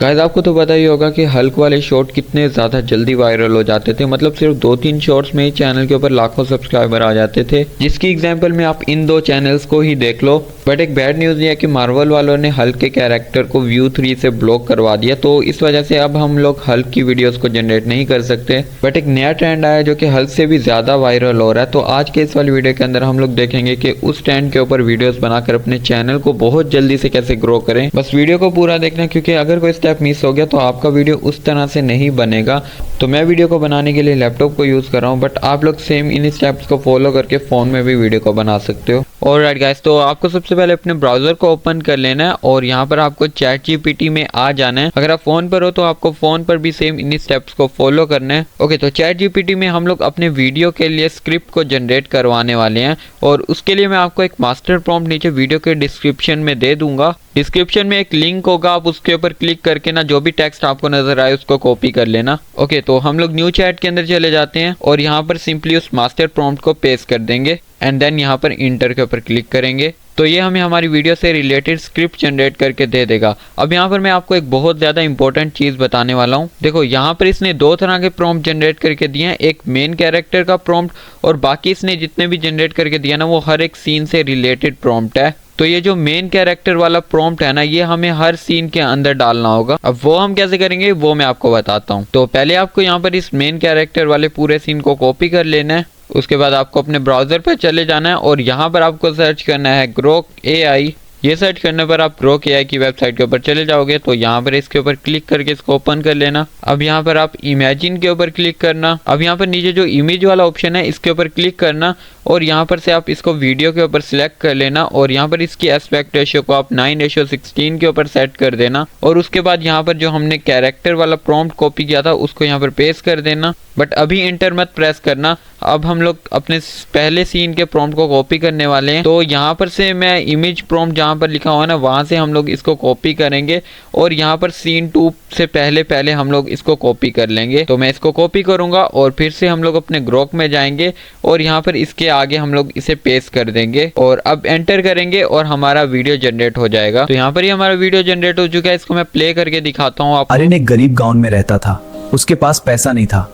Guys आपको तो पता ही होगा कि हल्क वाले शॉट कितने ज़्यादा जल्दी वायरल हो जाते थे। मतलब सिर्फ 2-3 शॉट्स में ही चैनल के ऊपर लाखों सब्सक्राइबर आ जाते थे, जिसकी एग्जांपल में आप इन दो चैनल्स को ही देख लो। बट एक बैड न्यूज़ ये है कि मार्वल वालों ने हल्क के कैरेक्टर को व्यू 3 से ब्लॉक करवा दिया, तो इस वजह से अब हम लोग हल्क की वीडियोस को जनरेट नहीं कर सकते। बट एक नया ट्रेंड आया जो कि हल्क से भी ज़्यादा वायरल हो रहा है। तो आज के इस वाली वीडियो के अंदर हम लोग देखेंगे कि उस ट्रेंड के ऊपर वीडियोस बनाकर अपने चैनल को बहुत जल्दी से कैसे ग्रो करें। बस वीडियो को पूरा देखना, क्योंकि अगर कोई स्टेप मिस हो गया तो आपका वीडियो उस तरह से नहीं बनेगा। तो मैं वीडियो को बनाने के लिए लैपटॉप को यूज़ कर रहा हूँ, बट आप लोग सेम इन स्टेप्स को फॉलो करके फ़ोन में भी वीडियो को बना सकते हो। ऑलराइट गाइस, तो आपको सबसे पहले अपने ब्राउज़र को ओपन कर लेना है और यहाँ पर आपको चैट जीपीटी में आ जाना है। अगर आप फ़ोन पर हो तो आपको फ़ोन पर भी सेम इन स्टेप्स को फॉलो करना है। ओके, तो चैट जीपीटी में हम लोग अपने वीडियो के लिए स्क्रिप्ट को जनरेट करवाने वाले हैं, और उसके लिए मैं आपको एक मास्टर प्रॉम्प्ट नीचे वीडियो के डिस्क्रिप्शन में दे दूंगा। डिस्क्रिप्शन में एक लिंक होगा, आप उसके ऊपर क्लिक करके ना जो भी टेक्स्ट आपको नजर आए उसको कॉपी कर लेना। ओके, तो हम लोग न्यू चैट के अंदर चले जाते हैं और यहाँ पर सिंपली उस मास्टर प्रॉम्प्ट को पेस्ट कर देंगे एंड देन यहाँ पर इंटर के ऊपर क्लिक करेंगे। तो ये हमें हमारी वीडियो से रिलेटेड स्क्रिप्ट जनरेट करके दे देगा। अब यहाँ पर मैं आपको एक बहुत ज़्यादा इंपॉर्टेंट चीज़ बताने वाला हूँ। देखो, यहाँ पर इसने दो तरह के प्रॉम्प्ट जनरेट करके दिए हैं, एक मेन कैरेक्टर का प्रॉम्प्ट और बाकी इसने जितने भी जनरेट करके दिया ना वो हर एक सीन से रिलेटेड प्रॉम्प्ट है। तो ये जो मेन कैरेक्टर वाला प्रॉम्प्ट है ना, ये हमें हर सीन के अंदर डालना होगा। अब वो हम कैसे करेंगे वो मैं आपको बताता हूँ। तो पहले आपको यहाँ पर इस मेन कैरेक्टर वाले पूरे सीन को कॉपी कर लेना है। उसके बाद आपको अपने ब्राउजर पर चले जाना है और यहाँ पर आपको सर्च करना है ग्रोक एआई। ये सर्च करने पर आप ग्रोक एआई की वेबसाइट के ऊपर चले जाओगे। तो यहाँ पर इसके ऊपर क्लिक करके इसको ओपन कर लेना। अब यहाँ पर आप इमेजिन के ऊपर क्लिक करना। अब यहाँ पर नीचे जो इमेज वाला ऑप्शन है इसके ऊपर क्लिक करना और यहाँ पर से आप इसको वीडियो के ऊपर सिलेक्ट कर लेना और यहाँ पर इसकी एस्पेक्ट रेशियो को आप 9:16 के ऊपर सेट कर देना। और उसके बाद यहाँ पर जो हमने कैरेक्टर वाला प्रॉम्प्ट कॉपी किया था उसको यहाँ पर पेस्ट कर देना। बट अभी इंटर मत प्रेस करना, अब हम लोग अपने पहले सीन के प्रॉम्प्ट को कॉपी करने वाले हैं। तो यहाँ पर से मैं इमेज प्रॉम्प्ट जहाँ पर लिखा हुआ है ना वहाँ से हम लोग इसको कॉपी करेंगे और यहाँ पर सीन 2 से पहले हम लोग इसको कॉपी कर लेंगे। तो मैं इसको कॉपी करूँगा और फिर से हम लोग अपने ग्रोक में जाएंगे और यहाँ पर इसके आगे हम लोग इसे पेस्ट कर देंगे और अब एंटर करेंगे और हमारा वीडियो जनरेट हो जाएगा। तो यहाँ पर ही हमारा वीडियो जनरेट हो चुका है। इसको मैं प्ले करके दिखाता हूँ आपको। अरिन एक गरीब गांव में रहता था, उसके पास पैसा नहीं था।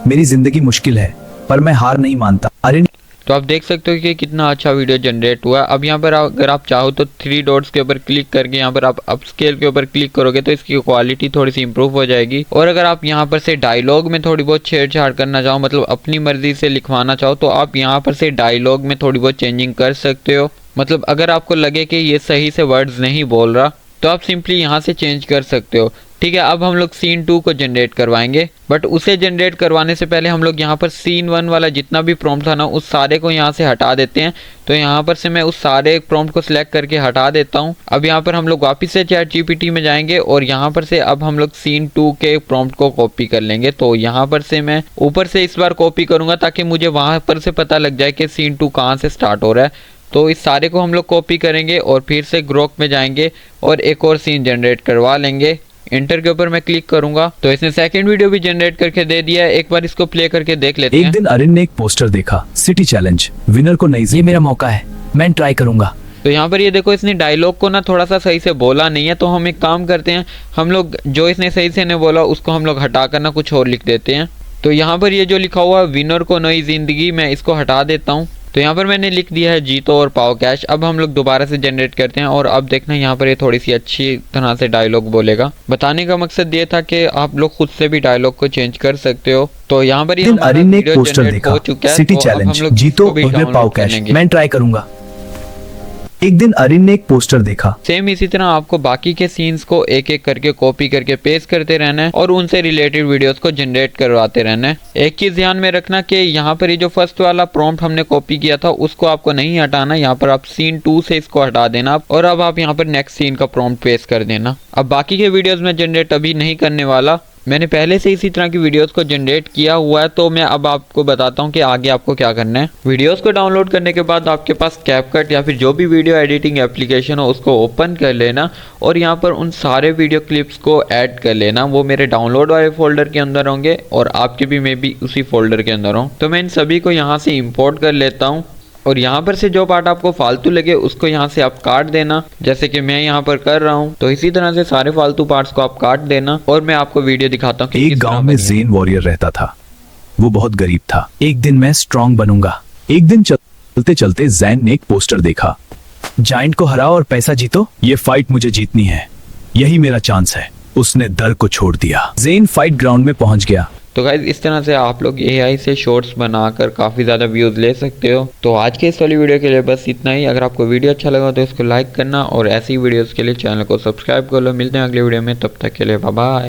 मेरी जिंदगी मुश्किल है पर मैं हार नहीं मानता। अरिन तो आप देख सकते हो कि कितना अच्छा वीडियो जनरेट हुआ। अब यहाँ पर अगर आप चाहो तो 3 डॉट्स के ऊपर क्लिक करके यहाँ पर आप अपस्केल के ऊपर क्लिक करोगे तो इसकी क्वालिटी थोड़ी सी इंप्रूव हो जाएगी। और अगर आप यहाँ पर से डायलॉग में थोड़ी बहुत छेड़छाड़ करना चाहो, मतलब अपनी मर्जी से लिखवाना चाहो, तो आप यहाँ पर से डायलॉग में थोड़ी बहुत चेंजिंग कर सकते हो। मतलब अगर आपको लगे कि ये सही से वर्ड्स नहीं बोल रहा तो आप सिंपली यहाँ से चेंज कर सकते हो। ठीक है, अब हम लोग सीन 2 को जनरेट करवाएंगे, बट उसे जनरेट करवाने से पहले हम लोग यहाँ पर सीन 1 वाला जितना भी प्रॉम्प्ट था ना उस सारे को यहाँ से हटा देते हैं। तो यहाँ पर से मैं उस सारे प्रॉम्प्ट को सिलेक्ट करके हटा देता हूँ। अब यहाँ पर हम लोग वापस से चैट जीपीटी में जाएंगे और यहाँ पर से अब हम लोग सीन 2 के प्रॉम्प्ट को कॉपी कर लेंगे। तो यहाँ पर से मैं ऊपर से इस बार कॉपी करूँगा ताकि मुझे वहाँ पर से पता लग जाए कि सीन 2 कहाँ से स्टार्ट हो रहा है। तो इस सारे को हम लोग कॉपी करेंगे और फिर से ग्रोक में जाएंगे और एक और सीन जनरेट करवा लेंगे। इंटर के ऊपर मैं क्लिक करूंगा तो इसने सेकंड वीडियो भी जनरेट करके दे दिया है। एक बार इसको प्ले करके देख लेते हैं। एक दिन अरिन ने एक पोस्टर देखा, सिटी चैलेंज विनर को नहीं, ये मेरा मौका है, मैं ट्राई करूंगा। तो यहाँ पर ये देखो, इसने डायलॉग को ना थोड़ा सा सही से बोला नहीं है। तो हम एक काम करते हैं, हम लोग जो इसने सही से नहीं बोला उसको हम लोग हटा कर ना कुछ और लिख देते हैं। तो यहाँ पर ये जो लिखा हुआ है विनर को नई जिंदगी, मैं इसको हटा देता हूँ। तो यहाँ पर मैंने लिख दिया है जीतो और पाओ कैश। अब हम लोग दोबारा से जनरेट करते हैं और अब देखना यहाँ पर ये थोड़ी सी अच्छी तरह से डायलॉग बोलेगा। बताने का मकसद ये था कि आप लोग खुद से भी डायलॉग को चेंज कर सकते हो। तो यहाँ पर अरिन ने एक पोस्टर देखा, सिटी चैलेंज जीतो और पाओ कैश, मैं ट्राई करूंगा। एक दिन अरिन ने एक पोस्टर देखा। सेम इसी तरह आपको बाकी के सीन्स को एक एक करके कॉपी करके पेस्ट करते रहना है और उनसे रिलेटेड वीडियोस को जनरेट करवाते रहना है। एक चीज ध्यान में रखना कि यहाँ पर ये जो फर्स्ट वाला प्रॉम्प्ट हमने कॉपी किया था उसको आपको नहीं हटाना। यहाँ पर आप सीन 2 से इसको हटा देना और अब आप यहाँ पर नेक्स्ट सीन का प्रॉम्प्ट पेस्ट कर देना। अब बाकी के वीडियोज में जनरेट अभी नहीं करने वाला, मैंने पहले से इसी तरह की वीडियोस को जनरेट किया हुआ है। तो मैं अब आपको बताता हूँ कि आगे आपको क्या करना है। वीडियोस को डाउनलोड करने के बाद आपके पास कैपकट या फिर जो भी वीडियो एडिटिंग एप्लीकेशन हो उसको ओपन कर लेना और यहाँ पर उन सारे वीडियो क्लिप्स को ऐड कर लेना। वो मेरे डाउनलोड वाले फोल्डर के अंदर होंगे और आपके भी मे बी उसी फोल्डर के अंदर हो। तो मैं इन सभी को यहाँ से इम्पोर्ट कर लेता हूँ और यहाँ पर से जो पार्ट आपको फालतू लगे उसको यहाँ से आप काट देना, जैसे कि मैं यहाँ पर कर रहा हूँ। तो इसी तरह से सारे फालतू पार्ट्स को आप काट देना और मैं आपको वीडियो दिखाता हूँ। एक गांव में ज़ेन वॉरियर रहता था। वो बहुत गरीब था। एक दिन मैं स्ट्रांग बनूंगा। एक दिन चलते चलते ज़ेन ने एक पोस्टर देखा, जायंट को हराओ और पैसा जीतो। ये फाइट मुझे जीतनी है, यही मेरा चांस है। उसने डर को छोड़ दिया। ज़ेन फाइट ग्राउंड में पहुंच गया। तो गाइस इस तरह से आप लोग AI से शॉर्ट्स बनाकर काफ़ी ज़्यादा व्यूज़ ले सकते हो। तो आज के इस वाली वीडियो के लिए बस इतना ही। अगर आपको वीडियो अच्छा लगा तो इसको लाइक करना और ऐसी वीडियोस के लिए चैनल को सब्सक्राइब कर लो। मिलते हैं अगले वीडियो में, तब तक के लिए बाय बाय।